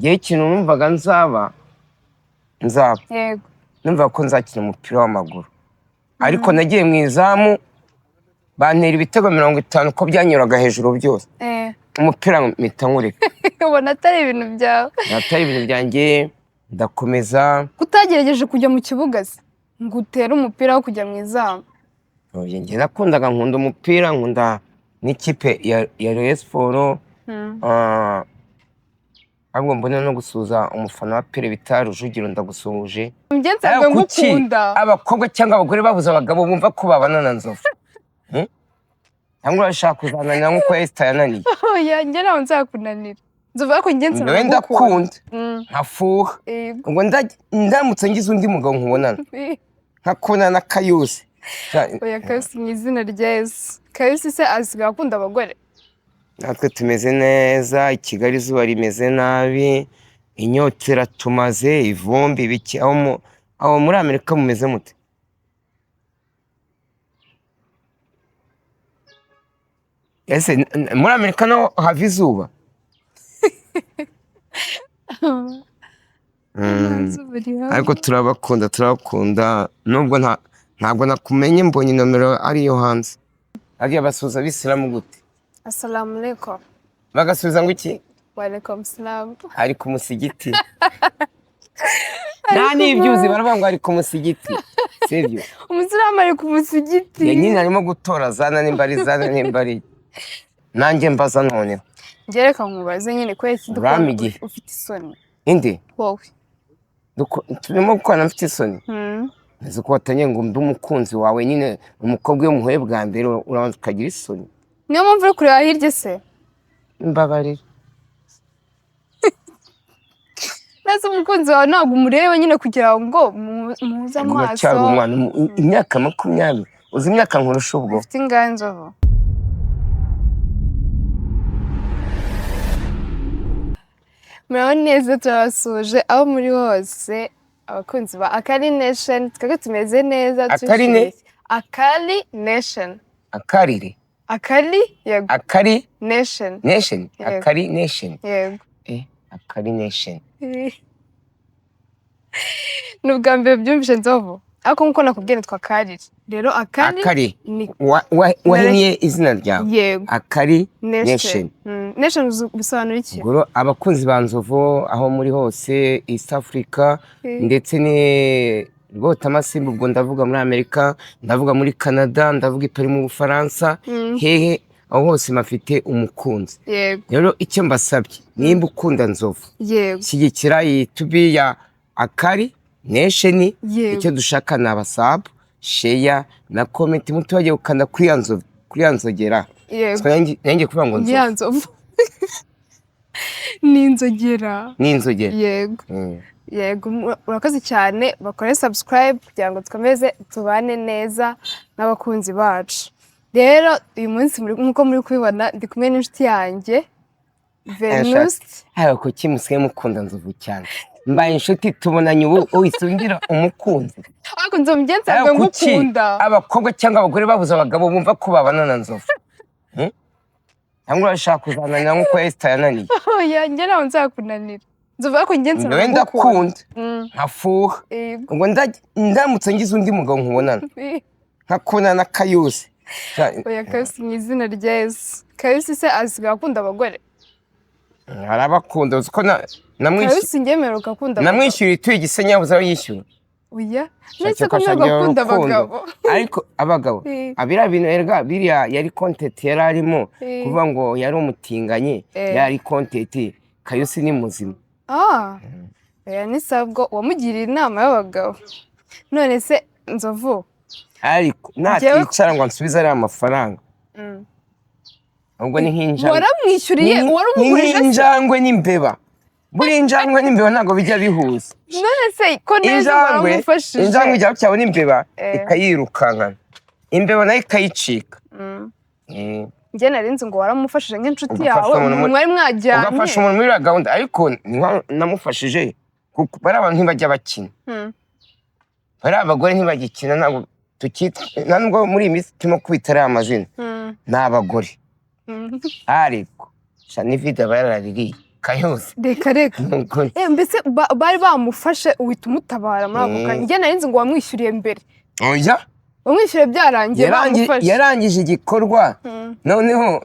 Igihe ikintu numvaga nzaba yego numva ko nzakina umupira w'amaguru ariko nagiye mu izamu bantera ibitego 50 ko byanyuraga hejuru byose umupira mpita nkureka. ubona atari ibintu byawe? Atari ibintu byanjye ndakomeza. Kutagerageje kujya mu kibuga se ngo utere umupira wo kujya mu izamu? Njye nakundaga nkunda umupira, nkunda n'ikipe ya Rayon Sports. ahubwo mbona no gusuza umufana wa Pele bita Rujugiro ndagusuhuje. Mgenzaga ngukunda. Abakobwa cyangwa abagore babuze abagabo bumva ko babana na Nzovu cyangwa urashaka kuzananira nk'uko Esther yananiye? Oya, njye nawe nzakunanira. Nzovuga ko ngenza nawe ndakunda nkafuha. ubwo ndamutse ngize undi mugabo nkubonana nkakubonana na Kayusi. Oya, Kayusi mu izina rya Yesu. Kayusi se asigaye akunda abagore? Natwe tumeze neza, i Kigali izuba rimeze nabi, inyota iratumaze, ivumbi biki. aho muri Amerika mumeze mute? Ese muri Amerika naho hava izuba? ariko turabakunda nubwo ntabwo nakumenye, mbonye nomero ariyo hanze. Agiye basuhuza abisilamu gute? Assalamu alaikum. Bagasubiza ngo iki? Wa alaikum salam. Ari ku musigiti. Nta n'ibyuzi baravuga ngo ari ku musigiti, sibyo? Umusilamu ari ku musigiti? nyine arimo gutora zana n'imbari. Nanjye mbaza noneho. Ngereka nkubaze nyine ko iki dukora ufite isoni. Indi? Wowe. Turimo gukorana mfite isoni. Nzi ko watanye ngo mbe umukunzi wawe, nyine umukobwa iyo muhuye bwa mbere urabanza ukagira isoni. Niyo mpamvu uri kureba hirya se? Mbabarira. Nase umukunzi wawe ntabwo umureba nyine kugira ngo muhuze amaso? Imyaka 20. Uzi imyaka nkurusha ubwo? Ufite ingahe Nzovu? Muraho neza, turabasuje aho muri hose abakunzi ba Akali Nation. Twebwe tumeze neza. Akali Nation. Akarire? Akali, yego. Akali Nation. Akali Nation. Yego. Akali Nation. Ni ubwa mbere byumvishe Nzovu? Ariko nkuko nakubwiye twa Akali. Rero Akali ni wahiniye izina ryawe? Yego. Akali Nation. Nation bisobanura iki? Ngoro abakunzi ba Nzovu aho muri hose East Africa ndetse ni Rwotamasimbu, ubwo ndavuga muri Amerika, ndavuga muri Canada, ndavuga i Paris mu Bufaransa, hehe aho hose mafite umukunzi. Yego. Rero icyo mbasabye, nimba ukunda Nzovu, yego, shyigikira YouTube ya Akali Nation. Icyo dushaka ni abasub, share na comment, mutubajye gukanda kuri ya Nzovu, kuri ya nzogera. Yego. Nanjye kuvuga ngo Nzovu. Ya Nzovu. Ni inzogera. Ni inzogera. Yego. Yego, urakoze cyane. Bakore subscribe kugira ngo dukomeze tubane neza n'abakunzi bacu. Rero uyu munsi nkuko muri kubibona ndi kumwe n'inshuti yanjye Venus. Ko kimusiye mukunda Nzovu cyane. Mbaye inshuti tubonanye ubu wisundira umukunzi. Ariko Nzovu mgenzaga ngukunda. Abakobwa cyangwa abagore babuze abagabo bumva ko babana na Nzovu. Cyangwa urashaka kuzananira nk'uko Esther yananiye? Oya, njye nawe nzakunanira. Nzovuga ko ngenza nawe ndakunda nkafuha. ubwo ndamutse ngize undi mugabo nkubonana nkakubonana na Kayusi. Oya, Kayusi mu izina rya Yesu. Kayusi se asigaye akunda abagore? Arabakunda. uzi ko Kayusi ngemeruka akunda abagore. namwishyura ituye Gisenyi yabuze aho yishyura. Oya, ndetse ko ntabwo akunda abagabo. Ariko abagabo abira bintu erga biriya yari content yari arimo kuvuga ngo yari umutinganyi, yari content. Kayusi ni muzima. Oya, ni sabwo wamugiriye inama y'abagabo. None se Nzovu, ariko naticara ngo nsubize ari amafaranga, ubwo ni nk'injangwe. Waramwishyuriye? Warumugurije? Injangwe n'imbeba. Buri injangwe n'imbeba ntabwo bijya bihuza. None se ko neza waramufashije? Injangwe ijya cyabo n'imbeba ikayirukankana, imbeba nayo ikayicika. Njye narinzi ngo waramufashije nk'inshuti yawe, mwari mwajyanye. Ugafasha umuntu muri gahunda, ariko namufashije kuko bari abantu ntibajya bakina. Bari abagore ntibagikina, ntabwo tukita nubwo muri iyi minsi turimo kwita ariya amazina. Ni abagore. Ariko sha n'ivide baraririye. kayose reka reka mbese bari bamufashe uhita umutabara muri ako kanya njye nari nzi ngo wamwishyuriye mbere oya wamwishyuriye byarangiye bamufashe yarangije igikorwa noneho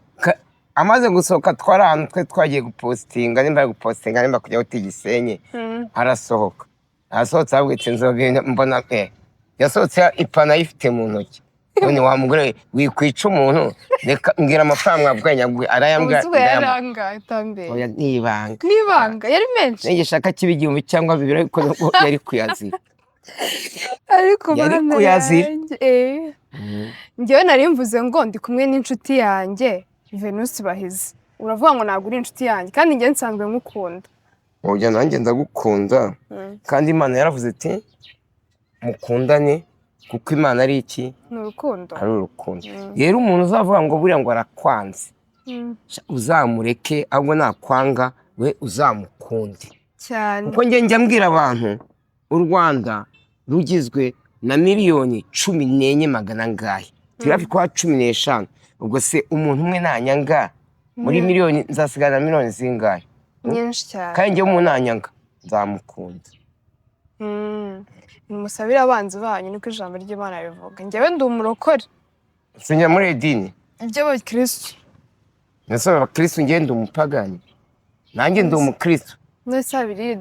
amaze gusohoka twari ahantu twe twagiye gupositinga nimba kujya guta Gisenyi arasohoka asohotse abwitse inzoga mbona yasohotse ipana ayifite mu ntoki none wa mugore wikwica umuntu reka mbwira amafaranga mwabwanya arayambwira oya nibanga yari menshi nigishaka kiba 1000 cyangwa 2 ariko yari kuyazira ariko yari kuyazira njyewe nari mvuze ngo ndi kumwe n'inshuti yanjye Venus Bahizi uravuga ngo ntabwo uri inshuti yanjye kandi njye nsanzwe ngukunda oya nanjye ndagukunda kandi Imana yaravuze ati mukundane kuko Imana ari iki ni urukundo ari urukundo rero umuntu uzavuga ngo buriya ngo arakwanze uzamureke ahubwo nakwanga we uzamukunde cyane kuko njya mbwira abantu u Rwanda rugizwe na miliyoni 14 magana ngahe turafi kwa 15 ubwo se umuntu umwe nanyanga muri miliyoni nzasigana miliyoni zingahe nyinshi cyane kandi njye umuntu nanyanga nzamukunda musabira abanzi banyu niko ijambo ry'Imana rivuga njyewe ndi umurokore sinjya muri idini ry'abakristo nese abakristo njye ndi umupagani nanjye ndi umukristo nese abiri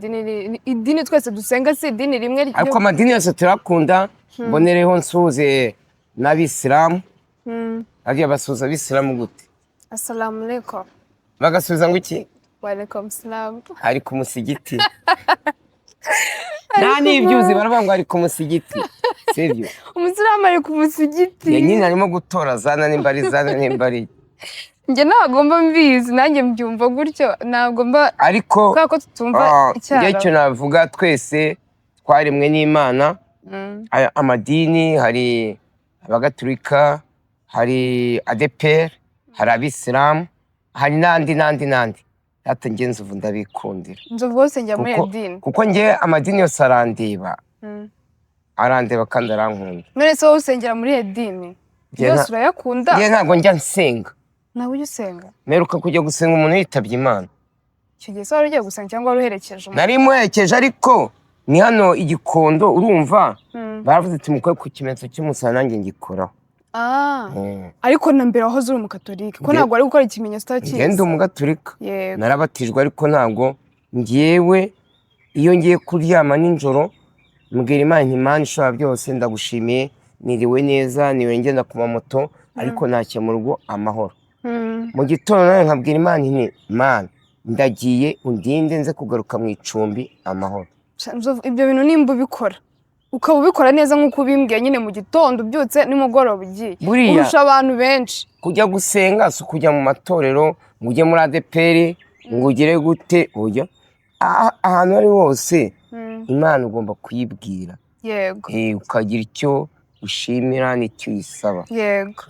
idini twese dusenga si idini rimwe ariko amadini yose turakunda mbonereho nsuze n'abisilamu agiye basuza abisilamu gute assalamu alaikum bagasubiza ngo iki wa alaikum salam ari ku musigiti nta n'ibyuzi baravuga ngo ari ku musigiti sibyo umusilamu ari ku musigiti nyine arimo gutora zana n'imbari njye nagomba mbizi nanjye mbyumva gutyo nagomba ariko kubera ko tutumva icyaro icyo navuga twese twaremwe n'Imana amadini hari abagatulika hari ADEPR hari abisilamu hari n'andi hata njye nzuvu ndabikundira nzuvu bose njya muri idini kuko njye amadini yose arandeba kandi arankunda none se wowe usengera muri idini yose urayakunda njye ntabwo njya nsenga nawe ujya usenga mperuka kujya gusenga umuntu yitabye Imana icyo gihe se wari ugiye gusenga cyangwa wari uherekeje nari muherekeje ariko ni hano i Gikondo urumva baravuze ati mukore ku kimenyetso cy'umusaraba nanjye ngikoraho ariko na mbere wahoze uri umugatolika ko ntabwo wari gukora ikimenyetso utakizi njye ndi umugatolika narabatijwe ariko ntabwo njyewe iyo ngiye kuryama nijoro mbwira Imana ishobora byose ndagushimiye niriwe neza niwe ngenda ku mamoto ariko ntacyo mu rugo amahoro mu gitondo nawe nkabwira Imana ndagiye undinde nze kugaruka mu icumbi amahoro ibyo bintu nimba ubikora ukaba ubikora neza nk'uko ubimbwiye nyine mu gitondo ubyutse nimugoroba ugiye urusha abantu benshi kujya gusenga si ukujya mu matorero ngo ujye muri ADEPR ngo ugere gute ujya ahantu ari hose Imana ugomba kuyibwira yego ukagira icyo ushimira n'icyo uyisaba yego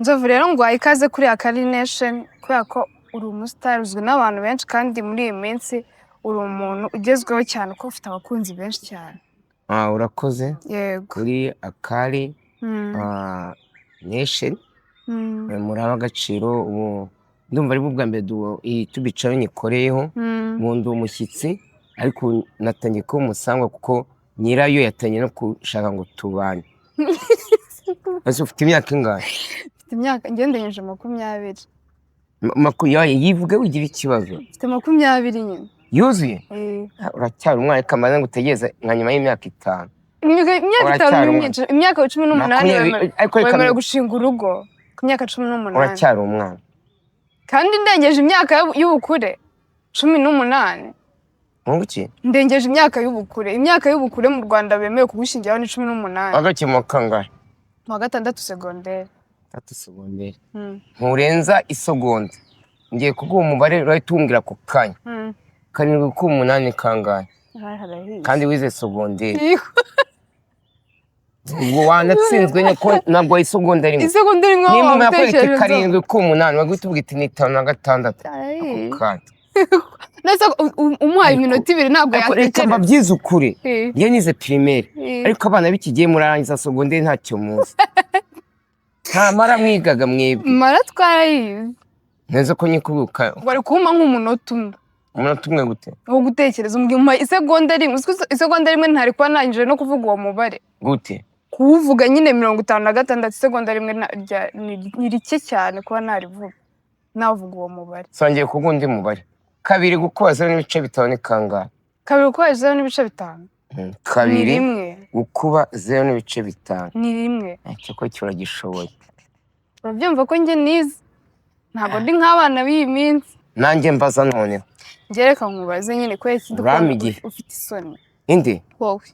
nzovu rero ngo ikaze kuri Akari Nation kubera ko uri umusitari uzwi n'abantu benshi kandi muri iyi minsi uri umuntu ugezweho cyane ko ufite abakunzi benshi cyane urakoze yego kuri Akari Nation muri ab'agaciro ubu ndumva ari bwa mbere tubicaye nyikoreyeho ndi umushyitsi ariko natangiye kuba umusangwa kuko nyirayo yatangiye no gushaka ngo tubane ufite imyaka ingahe mfite imyaka ngendanije 20 yivuge wigira ikibazo mfite 20 nyine yuzuye uracyari umwana kamaze ngo utegereze nka nyuma y'imyaka 5 imyaka 5 ni myinshi imyaka 18 wemerewe gushinga urugo ku myaka 18 uracyari umwana kandi ndengeje imyaka y'ubukure 18 Munguki ndengeje imyaka y'ubukure mu Rwanda bemewe kugushingira ni 18 agaki mu kangahe mu 6 secondaire 3 secondaire nturenza isegonda ngiye kuguha umubare urahitumbwira ku kanya 7 kangahe kandi wize secondaire ubwo wanatsinzwe ko ntabwo isegonda rimwe nimba nakwereka 7 bagahita ubwita ni 5 ku kanya neza umuhaye iminota 2 ntabwo yatekereza reka mbabyize ukuri njye nize primaire ariko abana bikigiye murarangiza secondaire ntacyo muzi nta mara mwigaga mwebwe mara twarayize neza ko nyikubuka bari kumpa nk'umunota umwe. umunota umwe gute wo gutekereza umbwira isegonda rimwe. Isegonda rimwe ntari kuba nangije no kuvuga uwo mubare gute kuwuvuga nyine 56 isegonda rimwe ni rike cyane kuba narivuga navuga uwo mubare. songeye kugundi mubare kabiri gukuba 0 n'ibice bitanu ni kangahe? Kabiri gukuba 0 n'ibice bitanu kabiri rimwe gukuba 0 n'ibice bitanu ni rimwe. icyo ko kiragishoboye. Urabyumva ko njye nize ntabwo ndi nk'abana b'iyi minsi. nanjye mbaza noneho Ngereka nkubaze nyine ko ufite isoni. indi wowe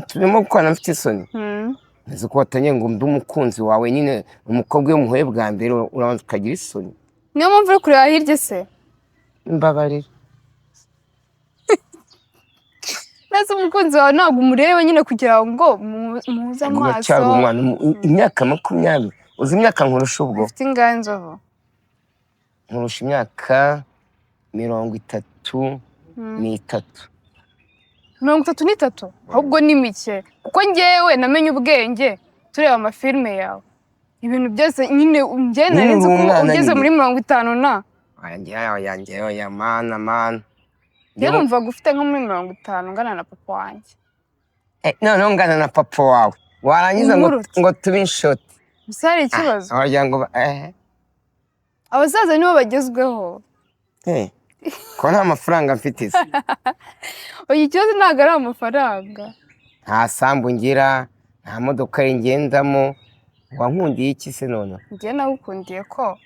turimo gukorana mfite isoni nzi ko watangiye ngo mbe umukunzi wawe nyine umukobwa iyo muhuye bwa mbere urabanza ukagira isoni. niyo mpamvu uri kureba hirya se mbabarira neza umukunzi wawe ntabwo umureba nyine kugira ngo muhuze amaso. imyaka 20 uzi imyaka nkurusha ubwo ufite ingahe Nzovu? nkurusha imyaka 33. 33 ahubwo ni mike kuko njyewe namenye ubwenge tureba amafilme yawe ibintu byose nyine njye narenze ko ugeze muri 50 na yanjye mana rero umva gufite nko muri 50 ngana na papa wanjye. noneho ngana na papa wawe warangiza ngo tube inshuti gusa hari ikibazo ngo abasaza nibo bagezweho ko nta mafaranga mfite se. oya ikibazo ntabwo ari amafaranga. nta sambu ngira nta modoka ngendamo wankundiye iki se none? njye nagukundiye ko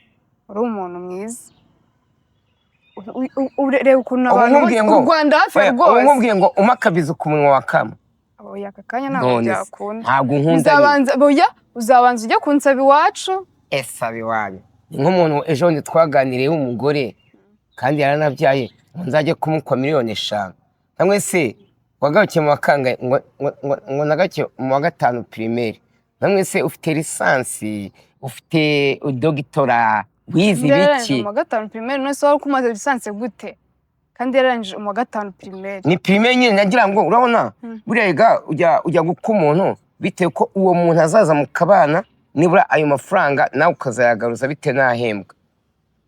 uri umuntu mwiza. ureba ukuntu abantu mu Rwanda hafi rwose ubu nkubwiye ngo umakabiza ku munwa wa kama. oya aka kanya ntabwo byakunda. ntabwo nkunda uzabanza ujya kunsaba iwacu. saba iwanyu nk'umuntu ejo bundi twaganiriye w'umugore kandi yaranabyaye nzajye kumukwa 5,000,000 namwe se wagarukiye mu wakanga ngo nagakiye mu wa 5 primaire namwe se ufite lisansi ufite dogitora wizi biki mu wa 5 primaire none se wari kumaze lisansi gute kandi yarangije mu wa 5 primaire? ni primaire nyine nagira ngo urabona burega ujya guka umuntu bitewe ko uwo muntu azaza mu kabana nibura ayo mafaranga nawe ukazayagaruza bite nahembwa.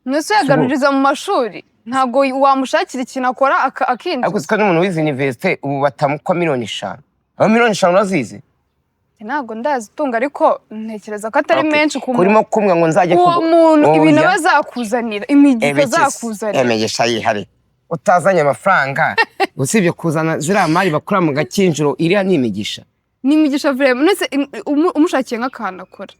nese yagaruriza mu mashuri ntago wamushakira ikintu akora akinjira. ariko sika n'umuntu wize university ubu batamukwa 5,000,000. abo 5,000,000 urazizi? ntago ndazitunga ariko ntekereza ko atari menshi ku kurimo kumwe ngo nzajye uwo muntu ibintu bazakuzanira imigisha zakuzanira emegesha yihari utazanye amafaranga usibye kuzana ziriya mari bakora mu gakinjiro iriya ni imigisha. ni imigisha vraiment nese umushakiye nk'akantu akora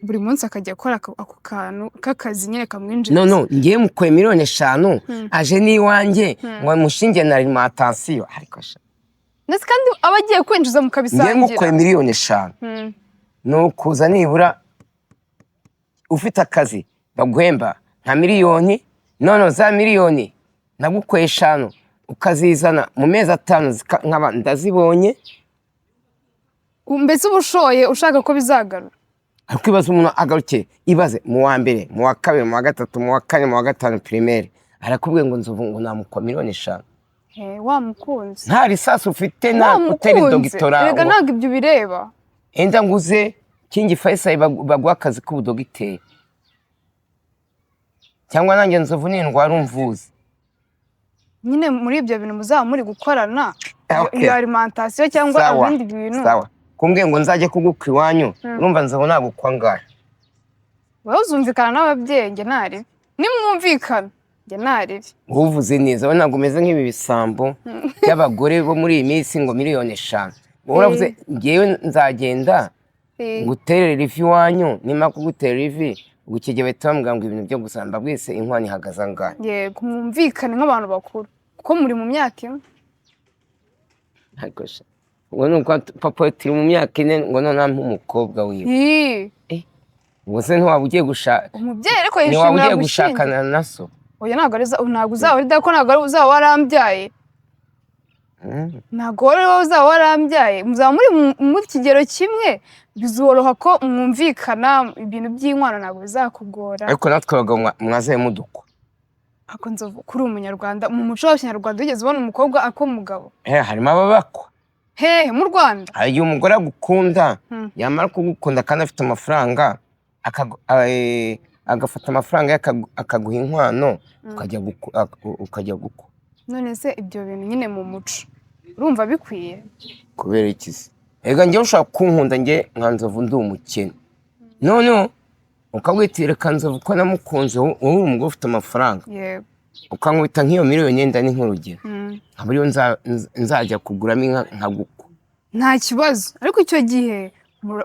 buri munsi akajya akora ako kantu k'akazi nyine kamwinjira. no ngiye mukoye 5,000,000 aje n'iwanjye ngo mushinge na alimentation ariko sha nese kandi abagiye kwinjiza mu kabisangira. ngiye mukoye 5,000,000 no kuza nibura ufite akazi baguhemba nka miliyoni none za miliyoni nagukoye 5 ukazizana mu mezi 5 nkaba ndazibonye. mbese ubushoye ushaka ko bizagarura ariko ibaze umuntu agaruke ibaze mu wa mbere mu wa kabiri mu wa gatatu mu wa kane mu wa gatanu primaire arakubwiye ngo Nzovu ngo namukwa 5,000,000. wa mukunzi nta risasi ufite na uteri dogitora. Erega ntabwo ibyo bireba. enda nguze Kingi Faisal bagwa akazi k'ubudogiteri cyangwa nanjye Nzovu n'indwara umvuzi nyine muri ibyo bintu muzaba muri gukorana iyo alimentation cyangwa ibindi bintu. sawa kumbwiye ngo nzajye kuguka iwanyu urumva Nzovu nagukwa ngahe? wowe uzumvikana n'ababyeyi njye ntari nimwumvikana njye ntari uvuze neza we ntabwo umeze nk'ibi bisambo by'abagore bo muri iyi minsi ngo 5,000,000. uravuze ngewe nzagenda nguterere rivi iwanyu nimara kugutera rivi gukige bahita bambwira ngo ibintu byo gusamba bwese inkwano ihagaze angahe. yego mwumvikane nk'abantu bakuru kuko muri mu myaka imwe. ariko sha ubu nuko papa turi mu myaka ine ngo none ampa umukobwa wiwe. ubuse ntiwaba ugiye gushaka umubyeyi ariko yishimira gushakana na so? oya ntabwo uzaba uri ko ntabwo uzaba warambyaye. ntabwo wowe uzaba warambyaye muzaba muri mu kigero kimwe bizoroha ko mwumvikana ibintu by'inkwano ntabwo bizakugora. ariko natwe abagabo mwazaye mudukwa. ako Nzovu kuri umunyarwanda mu muco w'Abanyarwanda wigeze ubona umukobwa ak'umugabo? harimo ababakwa. hehe mu Rwanda hari igihe umugore agukunda yamara kugukunda kandi afite amafaranga agafata amafaranga ye akaguha inkwano ukajya gukwa. None se ibyo bintu nyine mu muco urumva bikwiye? Kubera iki se? Ega njyewe ushaka kunkunda njye nka Nzovu ndi umukene, noneho ukagwitira Nzovu ko namukunze wowe uri umugore ufite amafaranga, yego, ukankubita nk'iyo miliyoni yenda ni nk'urugero, nkaba ariyo nzajya kuguramo inka nkagukwa. nta kibazo. Ariko icyo gihe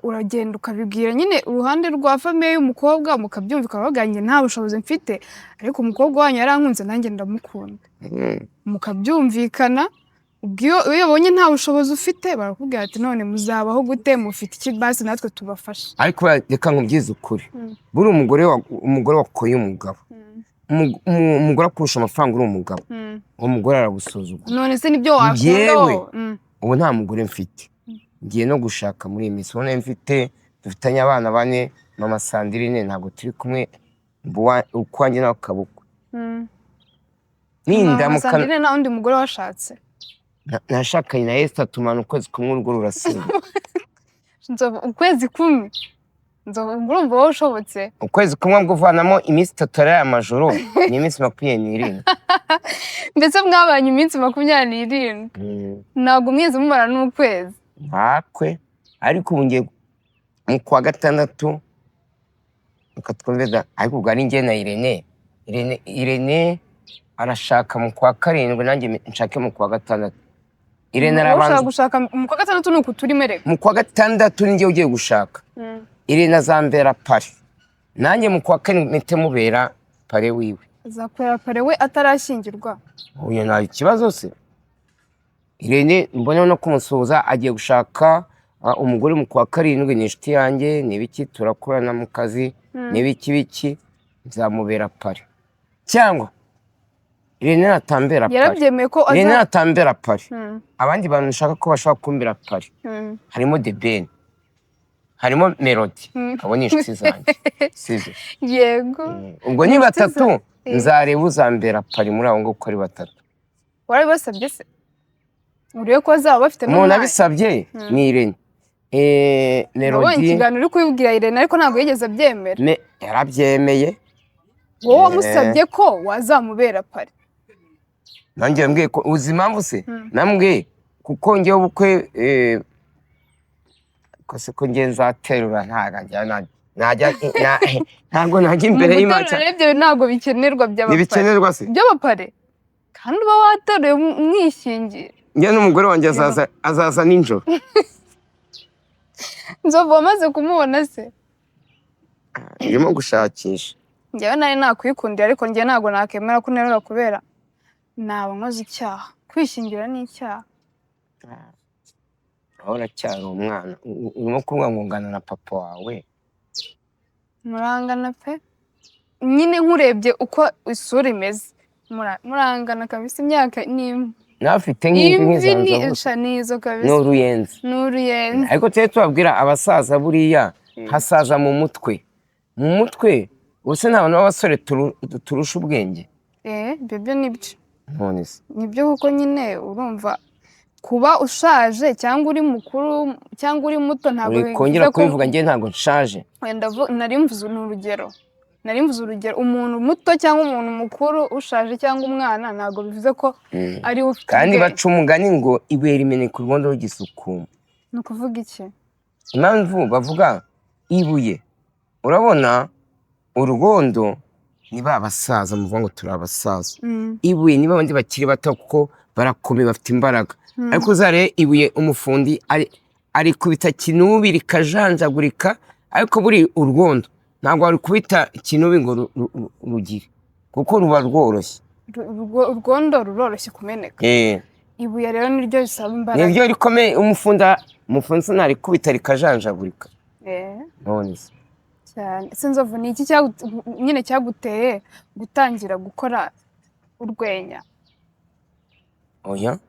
uragenda ukabibwira nyine uruhande rwa famiye y'umukobwa mukabyumvikana, bavuga ngo nta bushobozi mfite ariko umukobwa wanyu yarankunze nanjye ndamukunda, mukabyumvikana. Iyo babonye nta bushobozi ufite barakubwira ati none muzabaho gute, mufite iki basi natwe tubafasha. Ariko reka nkubwize ukuri, buri umugore wakoye umugabo, umugore akurusha amafaranga uri umugabo, uwo mugore aragusuzugura. None se nibyo wakunda? Ubu nta mugore mfite, ngiye no gushaka muri iyi minsi. Ubona mfite, dufitanye abana 4, mama Sandrine ntabwo turi kumwe, ukwanjye nawe ukabukwa. Mama Sandrine nta undi mugore washatse? Nashakanye na Esther tumana ukwezi kumwe urugo rurasimba. Nzovu ukwezi kumwe? Nzovu urumva wowe ushobotse? Ukwezi kumwe bwo uvanamo iminsi 3 ari amajoro ni iminsi 27. Ndetse mwabanye iminsi 27? Ntabwo mweze mumara n'ukwezi? Ntakwe, ariko ubu ngiye mu kwa gatandatu ukatwumvira, ariko ubwo ari njye na Irene arashaka mu kwa 7 nanjye nshake mu kwa gatandatu. Irene arabanza gushaka mu kwa gatandatu nuko turi mereka. Mu kwa gatandatu ninjye ugiye gushaka. Irene azambera pare, nanjye mu kwa 4 mpite mubera pare wiwe. Azakwera pare we atarashyingirwa? Uyu nta kibazo se. Irene mbona no kumusuhuza agiye gushaka umugore mu kwa 7, ni inshuti yanjye, nibiki turakorana mu kazi, nibiki nzamubera pare. Cyangwa Irene atambera pare. Yarabyemeye ko Irene atambera pare. Abandi bantu nshaka ko bashaka kumbera pare, harimo The Ben, harimo Melody, abo ni inshuti zanjye. Sibyo? Yego. Ubwo ni 3 nzareba uzambera pare muri abo ngo ko ari 3. Warabasabye se? Uriye ko azaba bafite n'umwana. Umuntu abisabye ni Irene. Melody. Wowe ikiganiro uri kubibwira Irene ariko ntabwo yigeze abyemera. Yarabyemeye. Wowe wamusabye ko wazamubera pare? Nanjye mbwiye ko uzi impamvu se? Nambwiye kuko njyewe ubukwe kose ko ngiye nzaterura ntabwo najya imbere y'Imana. Ibyo ntabwo bikenerwa by'abapare. Ntibikenerwa se? By'abapare? Kandi uba wataruye umwishingira. Njye n'umugore wanjye azaza nijoro. Nzovu wamaze kumubona se? Ndimo gushakisha. Njyewe nari nakwikundira ariko njye ntabwo nakemera ko nerura kubera naba nkoze icyaha. Kwishingira ni icyaha. Aho uracyari umwana, urimo kuvuga ngo ngana na papa wawe. Murangana pe? Nyine nkurebye uko isura imeze murangana kabisa, imyaka ni nafite nk'izanzo nizo kabisa. N'uruyenzi. Ariko twe tubabwira abasaza buriya hasaza mu mutwe ubuse nta bantu b'abasore turusha ubwenge. Ibyo nibyo. None se nibyo kuko nyine urumva kuba ushaje cyangwa uri mukuru cyangwa uri muto ntabwo kongera kubivuga njye ntabwo nshaje. Nari mvuze urugero umuntu muto cyangwa umuntu mukuru, ushaje cyangwa umwana, ntabwo bivuze ko ari ufite. Kandi baca umugani ngo ibuye rimeneka urwondo rugisukuma. Ni ukuvuga iki? Impamvu bavuga ibuye, urabona urwondo ni ba basaza muvuga ngo turi abasaza. Ibuye ni babandi bakiri bato kuko barakomeye bafite imbaraga. Ariko uzare ibuye umufundi ari kubita kinubi rikajanjagurika, ariko buri urwondo ntabwo ari kubita kinubi ngo rugire kuko ruba rworoshye. Urwondo ruroroshye kumeneka. Ibuye rero niryo risaba imbaraga. Niryo rikomeye, umufundi ntari kubita rikajanjagurika. None se cyane. Sinzovu ni iki nyine cyaguteye gutangira gukora urwenya? Oya,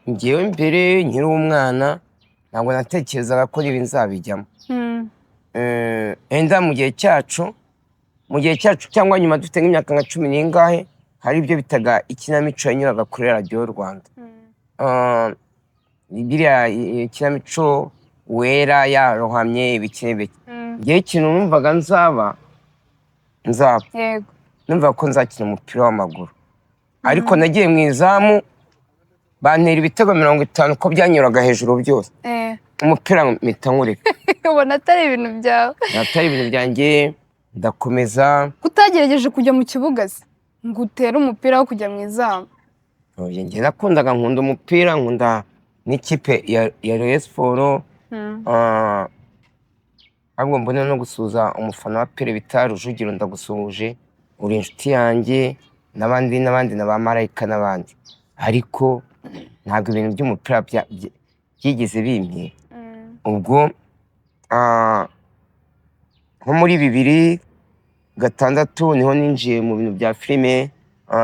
ngewe mbere nkiri umwana ntabwo natekerezaga ko ibi nzabijyamo. Enda mu gihe cyacu cyangwa nyuma dufite nk'imyaka nka 10 n'ingahe, hari ibyo bitaga ikinamico yanyuraga kuri radiyo Rwanda. Biriya ikinamico Wera yarohamye ibikene. Ngewe ikintu numvaga nzaba nzaba yego. numva ko nzakina umupira w'amaguru, ariko nagiye mu izamu bantera ibitego 50 ko byanyuraga hejuru byose, umupira mpita nkureka. ubona atari ibintu byawe. Atari ibintu byanjye, ndakomeza. Utagerageje kujya mu kibuga se ngo utere umupira wo kujya mu izamu? Njye nakundaga, nkunda umupira, nkunda n'ikipe ya Rayon Sports. ahubwo mbona no gusuhuza umufana wa Pele bita Rujugiro, ndagusuhuje, uri inshuti yanjye, n'abandi na ba Marayika n'abandi, ariko ntabwo ibintu by'umupira byigeze bimpye. ubwo nko muri 2006 niho ninjiye mu bintu bya filime,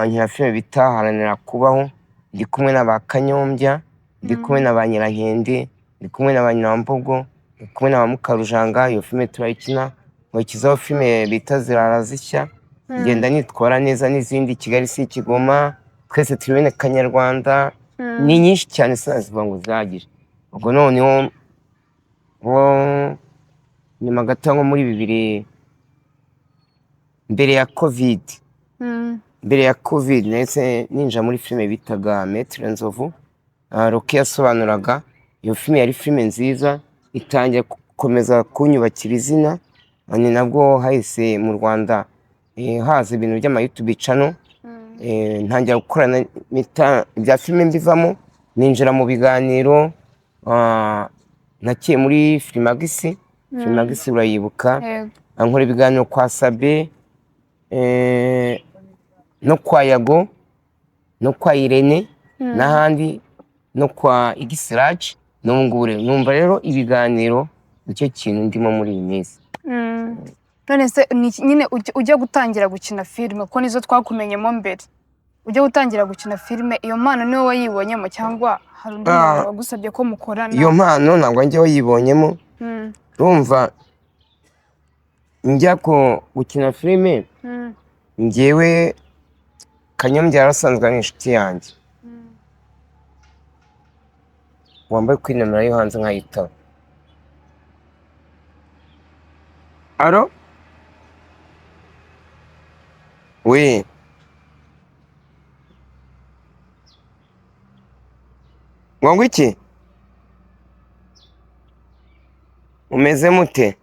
nkina filime bita Haranira Kubaho, ndi kumwe na ba Kanyombya, ndi kumwe na ba Nyirankende, ndi kumwe na ba Nyirambogo, ndi kumwe na ba Mukarujanga. Iyo filime turayikina, nkurikizaho filime bita Zirara Zishya, ngenda nitwara neza, n'izindi Kigali si Kigoma, Twese Turi Bene Kanyarwanda, ni nyinshi cyane sinazivuga ngo zagire. ubwo noneho nyuma gato nko muri 2000, mbere ya covid nahise ninjira muri filime bitaga Maître Nzovu, Rocky yasobanuraga. Iyo filime yari filime nziza, itangiye gukomeza kunyubakira izina, ni nabwo hahise mu Rwanda haza ibintu by'ama YouTube channel, ntangira gukorana bya filime mbivamo, ninjira mu biganiro. Nakiye muri Filmagisi urayibuka, nkora ibiganiro kwa Sabe, no kwa Yago, no kwa Irene, n'ahandi, no kwa Igisiraje. Numva rero ibiganiro nicyo kintu ndimo muri iyi minsi. None se nyine ujya gutangira gukina filime, ko nizo twakumenyemo mbere, ujya gutangira gukina filime, iyo mpano niwe wayibonyemo cyangwa hari undi muntu wagusabye ko mukorana? Iyo mpano ntabwo njye wayibonyemo. Urumva njya gukina filime, njyewe Kanyombya yarasanzwe ari inshuti yanjye, wambaye kuri nomero yo hanze nkayitaba. Alo? We ngo iki? Umeze mute?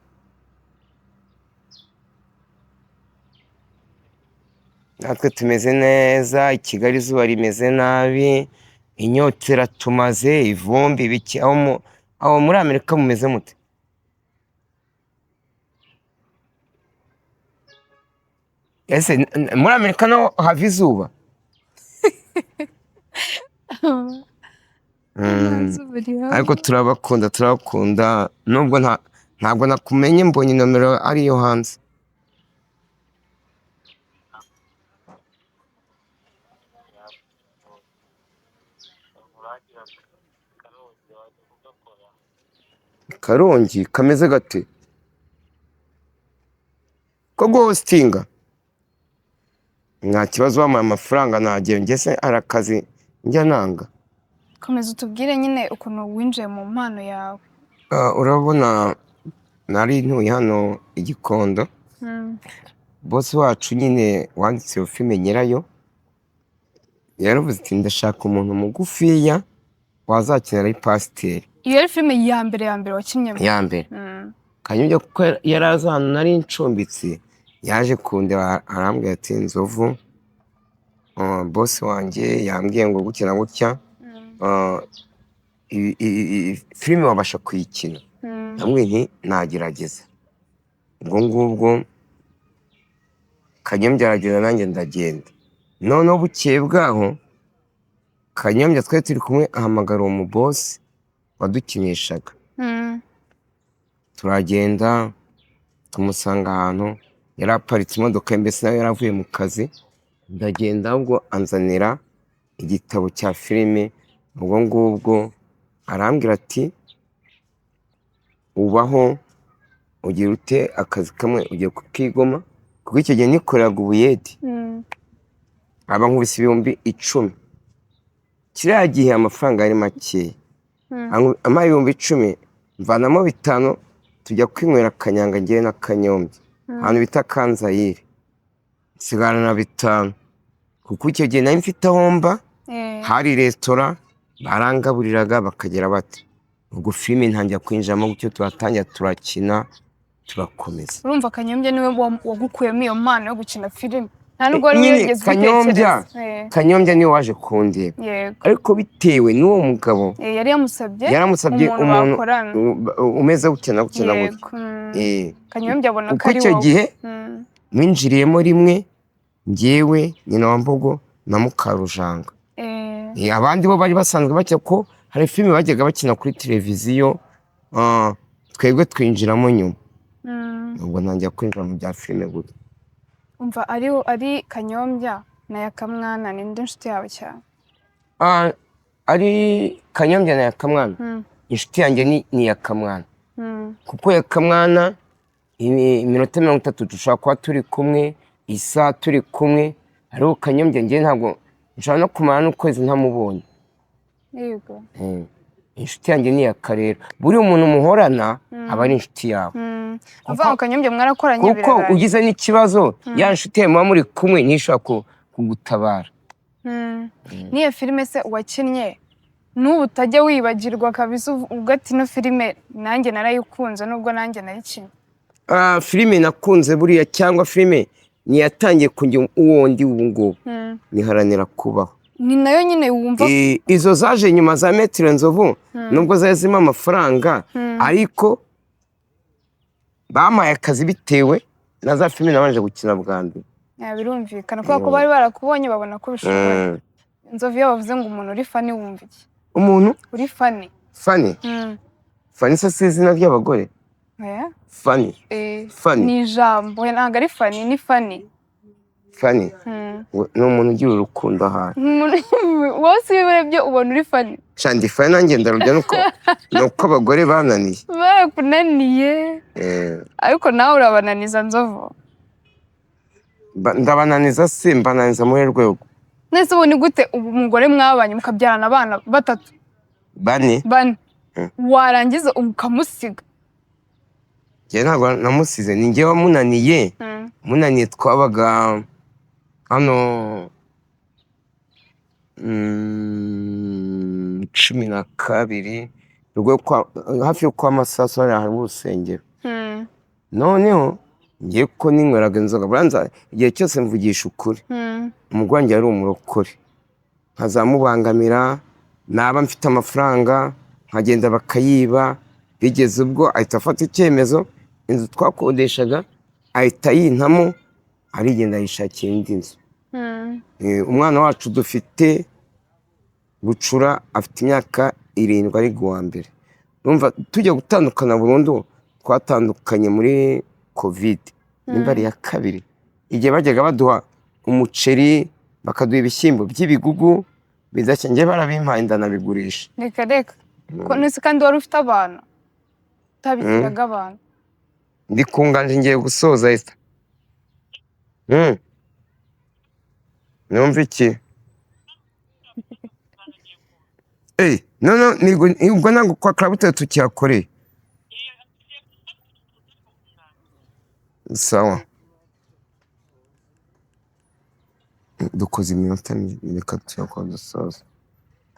Natwe tumeze neza, i Kigali izuba rimeze nabi, inyota iratumaze, ivumbi biki. Aho muri Amerika mumeze mute? Ese muri Amerika naho hava izuba? Ariko turabakunda, nubwo ntabwo nakumenye, mbonye nomero ariyo hanze. Karongi kameze gate ko guhostinga? Nta kibazo, wampaye amafaranga nagiye, njye se arakazi njya nanga. Komeza utubwire nyine ukuntu winjiye mu mpano yawe. Urabona nari ntuye hano i Gikondo, boss wacu nyine wanditse iyo filime nyirayo yaravuze ati ndashaka umuntu mugufiya wazakinira ari pasiteri. Iyo ari filime ya mbere wakinnye? Ya mbere. Kanyombya kuko yari azi ahantu nari ncumbitse, yaje kundeba arambwira ati Nzovu, boss wanjye yambwiye ngo gukina gutya, filime wabasha kuyikina. Namwe nti nagerageza. Ubwo ngubwo Kanyombya aragenda, nanjye ndagenda. Noneho bukeye bwaho Kanyombya twari turi kumwe, ahamagara uwo mubosi wadukinishaga. Turagenda tumusanga ahantu yari aparitse imodoka, mbese nawe yaravuye mu kazi. Ndagenda ubwo anzanira igitabo cya filime. Ubwo ngubwo arambwira ati ubaho ugira ute akazi kamwe ugiye kukigoma, kuko icyo gihe nikoreraga ubuyedi, aba nkubise 10,000. Kiriya gihe amafaranga yari makeya, amaye 10,000 mvanamo 5 tujya kwinywera kanyanga ngewe na Kanyombya ahantu bita Kanzayire. nsigarana 5 kuko icyo gihe nari mfite aho mba hari resitora barangaburiraga bakagera bati ubwo filime ntangira kwinjiramo gutyo turatangira turakina turakomeza. urumva Kanyombya niwe wagukuyemo iyo mpano yo gukina filime nta nubwo wari wigeze ubitekereza. Kanyombya niwe waje kundeba Yego. ariko bitewe n'uwo mugabo yari yaramusabye umuntu umeze gukina gutya. Kanyombya abona ko kuko ari icyo wowe. gihe mwinjiriyemo rimwe njyewe nyina wa Mbogo na Mukarujanga. Abandi bo bari basanzwe bacya ko hari filime bajyaga bakina kuri televiziyo twebwe twinjiramo nyuma. ubwo ntangira kwinjira mu bya filime gutya. umva ari Kanyombya na Yakamwana ni indi nshuti yawe cyane? ari Kanyombya na Yakamwana inshuti yanjye ni Yakamwana kuko Yakamwana iminota 30 dushobora kuba turi kumwe isaha turi kumwe ariko Kanyombya njye ntabwo nshobora no kumara n'ukwezi ntamubonye. Yego. inshuti yanjye ni Akarera buri umuntu muhorana aba ari inshuti yawe. Kuva Kanyombya mwarakoranye kuko ugize n'ikibazo ya nshuti yawe muba muri kumwe ntishobora kugutabara. niyo filime se wakinnye n'ubu utajya wibagirwa kabisa ubwo ati no filime nanjye narayikunze nubwo nanjye nayikinnye? filime nakunze buriya cyangwa filime niyatangiye kujya uwo ndi ubu ngubu niharanira kubaho. ni nayo nyine wumva izo zaje nyuma za Metero Nzovu nubwo zari zirimo amafaranga ariko bamaye akazi bitewe na za filime nabanje gukina bwa mbere. birumvikana kubera ko bari barakubonye babona ko bishoboye. Nzovu iyo bavuze ngo umuntu uri fani wumva iki? Umuntu uri fani? Fani se si izina ry'abagore? Fani ni ijambo ntabwo ari fani ni fani. Fani ni umuntu ugira urukundo ahari. wose iyo urebye ubona uri fani? Shandi fani nanjye ndarujya nuko abagore bananiye. Barakunaniye ariko nawe urabananiza Nzovu? Ndabananiza se mbananiza muri rwego. Nese ubu ni gute umugore mwabanye mukabyarana abana 3 bane warangiza ukamusiga? njye ntabwo namusize ni njye wamunaniye. munaniye twabaga hano 12 hafi yo kwa Masaso hari urusengero. noneho ngiye ko ninyweraga inzoga buranza igihe cyose mvugisha ukuri. umugore wanjye yari umurokore nkazamubangamira naba mfite amafaranga nkagenda bakayiba bigeze ubwo ahita afata icyemezo inzu twakodeshaga ahita yintamo arigenda yishakira indi nzu. umwana wacu dufite Bucura afite imyaka 7 ari guwa mbere. Urumva tujya gutandukana burundu twatandukanye muri Covid nimba ari ya 2 igihe bajyaga baduha umuceri bakaduha ibishyimbo by'ibigugu bizashya nge barabimpaye ndanabigurisha. Reka ko nese kandi wari ufite abana utabigiraga abantu? Ndi kunganje ngiye gusoza Esther. Numva iki? No ubwo nango kwa Clabute tukiyakoreye. Sawa. Dukoze iminota reka tuyakora dusoza.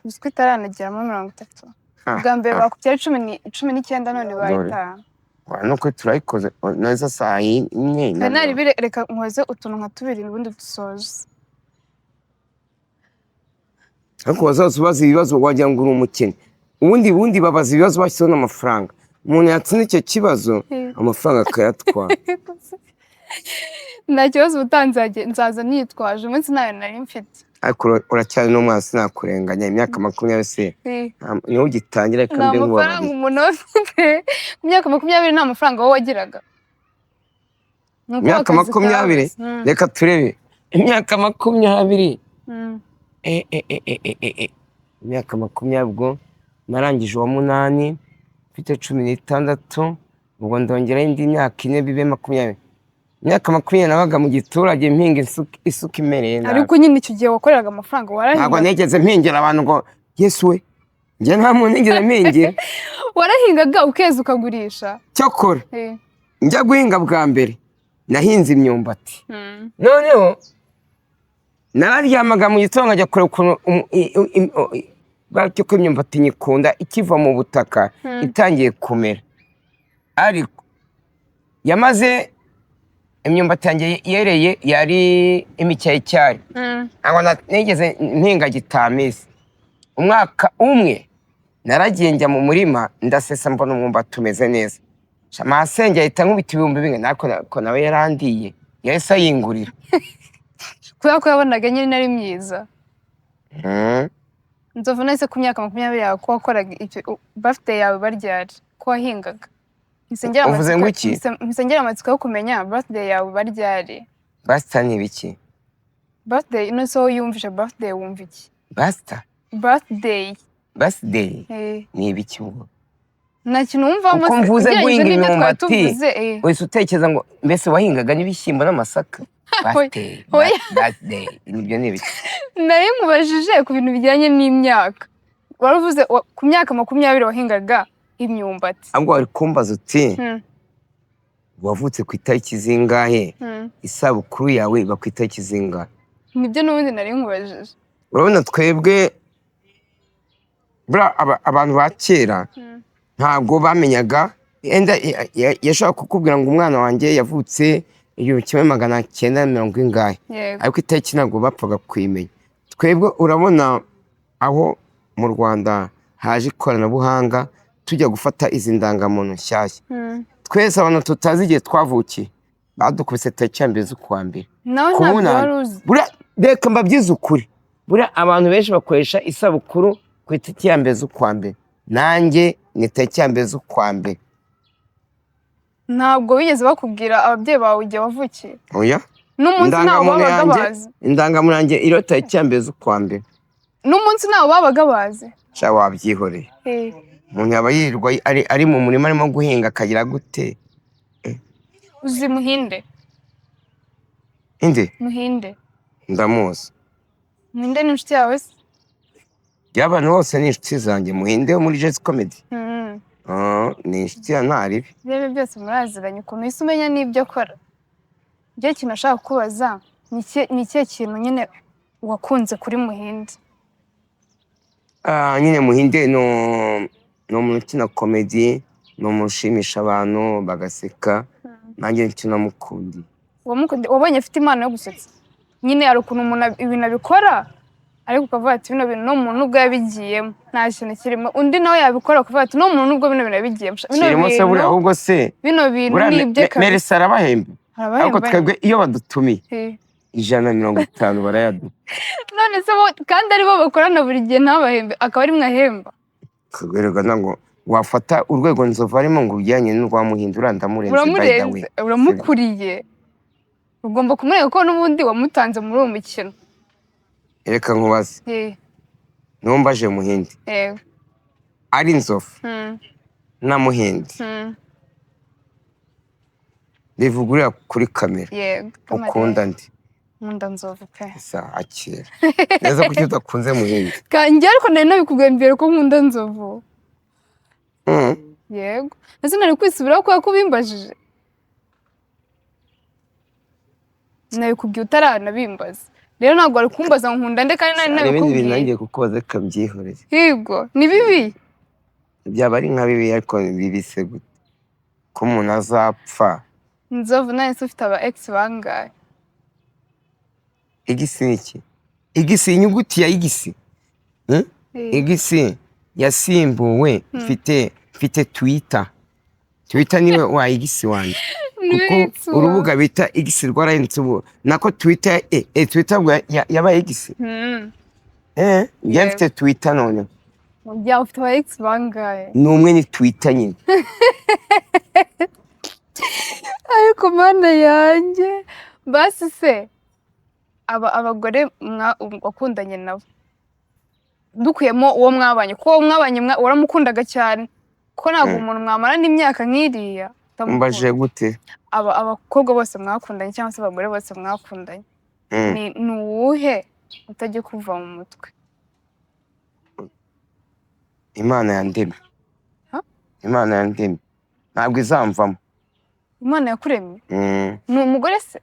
Biswi taranagiramo 30. Bwa mbere bakubye 19 none bayita. Nuko turayikoze neza saa 4. Kanari reka nkoze utuntu nka 2 ubundi dusoze. Ariko bazazubaza ibibazo wagira ngo uri umukene. Ubundi babaza ibibazo bashyizeho n'amafaranga. Umuntu yatsinze icyo kibazo amafaranga akayatwara. Nta kibazo utanzaje nzaza nitwaje umunsi nayo nari mfite. Ariko uracyari n'umwana sinakurenganya imyaka 20 se. Niho ugitangira kandi ngo amafaranga umuntu afite imyaka 20 nta mafaranga wowe wagiraga. Imyaka 20 reka turebe imyaka 20. Imyaka 20 ubwo narangije wa 8 mfite 16 ubwo ndongera indi myaka 4 bibe 20. Imyaka 20 nabaga mu giturage mpinga isuka imereye nabi. Ariko nyine icyo gihe wakoreraga amafaranga warahinga? Ntabwo negeze mpingira abantu ngo Yesu we njye nta muntu nigeze mpingira. Warahingaga ukeza ukagurisha? Cyokora njya guhinga bwa mbere nahinze imyumbati noneho nararyamaga mu gitondo nkajya kureba ukuntu batyo ko imyumbati nyikunda ikiva mu butaka itangiye kumera ariko yamaze imyumbati yanjye yereye yari imicyayicyari ntabwo nigeze mpinga gitamisi umwaka umwe naragiye njya mu murima ndasesa mbona umwumbati umeze neza masenge ahita nkubita ibihumbi bimwe ariko nawe yarandiye yahise ayingurira kubera ko yabonaga nyine ari myiza nzovu nahise ku myaka 20 yawe ko wakoraga birthday yawe baryari ko wahingaga uvuze ngo iki mpise amatsiko yo kumenya birthday yawe baryari basta ni ibiki birthday ino so yumvisha birthday wumva iki basta birthday ni ibiki ubwo nta kintu wumvamo uko mvuze guhinga imyumbati wese utekereza ngo mbese wahingaga n'ibishyimbo n'amasaka birthday nibyo ni ibiki nari mubajije ku bintu bijyanye n'imyaka waravuze ku myaka 20 wahingaga imyumbati ahubwo wari kumbaza uti wavutse ku itariki zingahe isabukuru yawe iba ku itariki zingahe nibyo n'ubundi nari nkubajije urabona twebwe abantu ba kera ntabwo bamenyaga yashobora kukubwira ngo umwana wanjye yavutse 1990 ariko itariki ntabwo bapfaga kuyimenya twebwe urabona aho mu Rwanda haje ikoranabuhanga tujya gufata izi ndangamuntu nshyashya twese abantu tutazi igihe twavukiye badukubise tariki ya mbere z'ukwa mbere reka mbabyize ukuri buriya abantu benshi bakoresha isabukuru ku itariki ya mbere z'ukwa mbere nanjye ni tariki ya mbere z'ukwa mbere ntabwo bigeze bakubwira ababyeyi bawe igihe wavukiye oya n'umunsi ntawo babaga bazi indangamuntu yanjye iriho tariki ya mbere z'ukwa mbere n'umunsi ntawo babaga bazi sha wabyihoreye umuntu yaba yirirwa ari mu murima arimo guhinga akagira gute uzi Muhinde Muhinde ndamuzi Muhinde ni inshuti yawe se y'abantu bose ni inshuti zanjye Muhinde wo muri Jazz Comedy ni inshuti ya ntaribi rero byose muraziranye ukuntu isi umenya n'ibyo akora ibyo kintu ashaka kubaza ni ikihe kintu nyine wakunze kuri Muhinde nyine Muhinde ni umuntu ukina komedi ni umuntu ushimisha abantu bagaseka nanjye nicyo namukundiye wabonye afite impano yo gusetsa nyine hari ukuntu umuntu ibintu abikora ariko ukavuga ati bino bintu n'umuntu ubwo yabigiyemo nta kintu kirimo undi nawe yabikora ukavuga ati n'umuntu ubwo bino bintu yabigiyemo kirimo se buriya ahubwo se bino bintu ni ibye kabisa Merisa arabahemba ariko twebwe iyo badutumiye 150 barayaduha none se kandi aribo bakorana buri gihe ntabahembe akaba ari mwahemba kagwereka ngo wafata urwego Nzovu arimo ngo ujyanye n'urwa Muhindura ndamurenze uramukuriye ugomba kumureka ko n'ubundi wamutanze muri uwo mukino reka nkubaze numbaje Muhinde ari Nzovu na Muhinde bivugurira kuri kamera ukunda ndi nkunda Nzovu pe akira neza kuki udakunze Muhinde kanjye ariko nari nabikubwiye mbere ko nkunda Nzovu yego ese nari kwisubiraho kubera ko bimbajije nabikubwiye utaranabimbaza rero ntabwo wari kumbaza ngo nkunda nde kandi nari nabikubwiye ibindi bintu nangiye kukubaza reka mbyihorere yego ni bibi byaba ari nka bibi ariko bibi se gute ko umuntu azapfa Nzovu nawe se ufite aba ex bangahe igisi niki igisi inyuguti ya igisi igisi yasimbuwe mfite Twitter niwe wa igisi wanjye kuko urubuga bita igisi rwarahindutse ubu nako Twitter yabaye igisi njye mfite Twitter none ujya ufite aba ex bangahe n'umwe ni Twitter nyine ariko mana yanjye basi se abagore wakundanye nabo dukuyemo uwo mwabanye ko uwo mwabanye waramukundaga cyane ko ntabwo umuntu mwamara n'imyaka nk'iriya mbaje gute abakobwa bose mwakundanye cyangwa se abagore bose mwakundanye ni uwuhe utajya kuva mu mutwe Imana yandemye ntabwo izamvamo Imana yakuremye Mm, ni umugore se?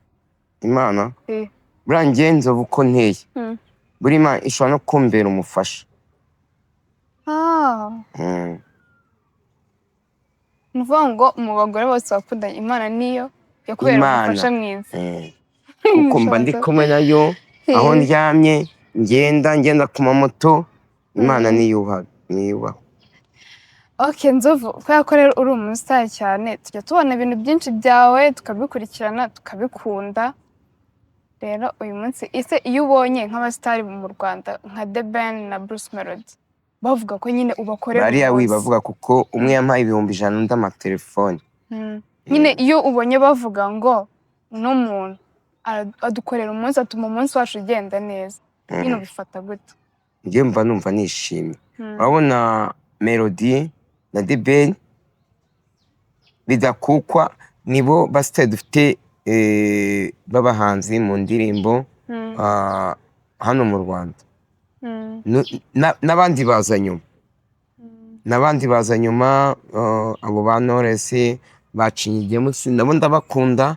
Imana Eh. buriya njye nzovu uko nteye Mm. buri Imana ishobora no kumbera umufasha. Ah, Mm, ni ukuvuga ngo mu bagore bose bakundanye Imana niyo yakubera umufasha Imana mwiza. kuko mba ndi Shoza. kumwe nayo aho Eh. ndyamye ngenda ku mamoto, Imana niyubaha. Okay, Nzovu, kubera ko rero uri umusitari cyane tujya tubona ibintu byinshi byawe tukabikurikirana tukabikunda. Rero uyu munsi ese iyo ubonye nk'abasitari mu Rwanda nka The Ben na Bruce Melody bavuga ko nyine ubakorera bariya ubuhozi. wibavuga kuko umwe yampaye 100,000 undi amatelefone. Nyine iyo ubonye bavuga ngo uno muntu adukorera umunsi atuma umunsi wacu ugenda neza, nyine ubifata gute? Njye mba numva nishimye. Urabona Melody na The Ben bidakukwa nibo basitari dufite b'abahanzi mu ndirimbo hano mu Rwanda. N'abandi baza nyuma abo ba Knowless bacinye James nabo ndabakunda,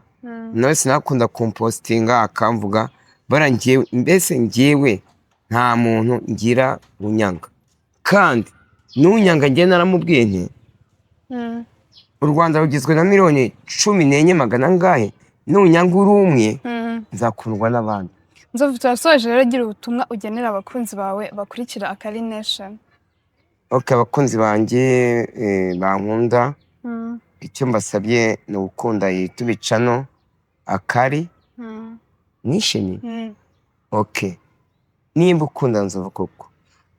nawe sinakunda kumpostinga akamvuga barangiye. Mbese njyewe nta muntu ngira unyanga, kandi n'unyanga njye naramubwiye nti u Rwanda rugizwe na miliyoni 14 magana angahe, n'unyanga uri umwe nzakundwa n'abandi. Nzovu, turasoje rero, gira ubutumwa ugenera abakunzi bawe bakurikira Akari Nation. Okay, abakunzi banjye bankunda, icyo mbasabye ni ugukunda YouTube channel Akari Nation. Okay, nimba ukunda Nzovu koko,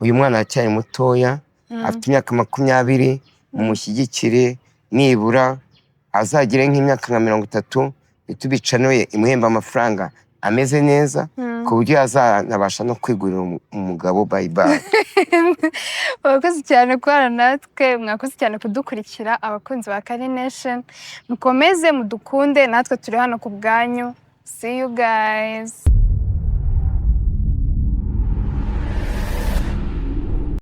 uyu mwana aracyari mutoya, afite imyaka 20, mumushyigikire nibura azagire nk'imyaka nka 30, YouTube channel ye imuhemba amafaranga ameze neza ku buryo yazanabasha no kwigurira umugabo. Bye bye. Mwakoze cyane kubana natwe, mwakoze cyane kudukurikira abakunzi ba Akari Nation, mukomeze mudukunde, natwe turi hano ku bwanyu. See you guys.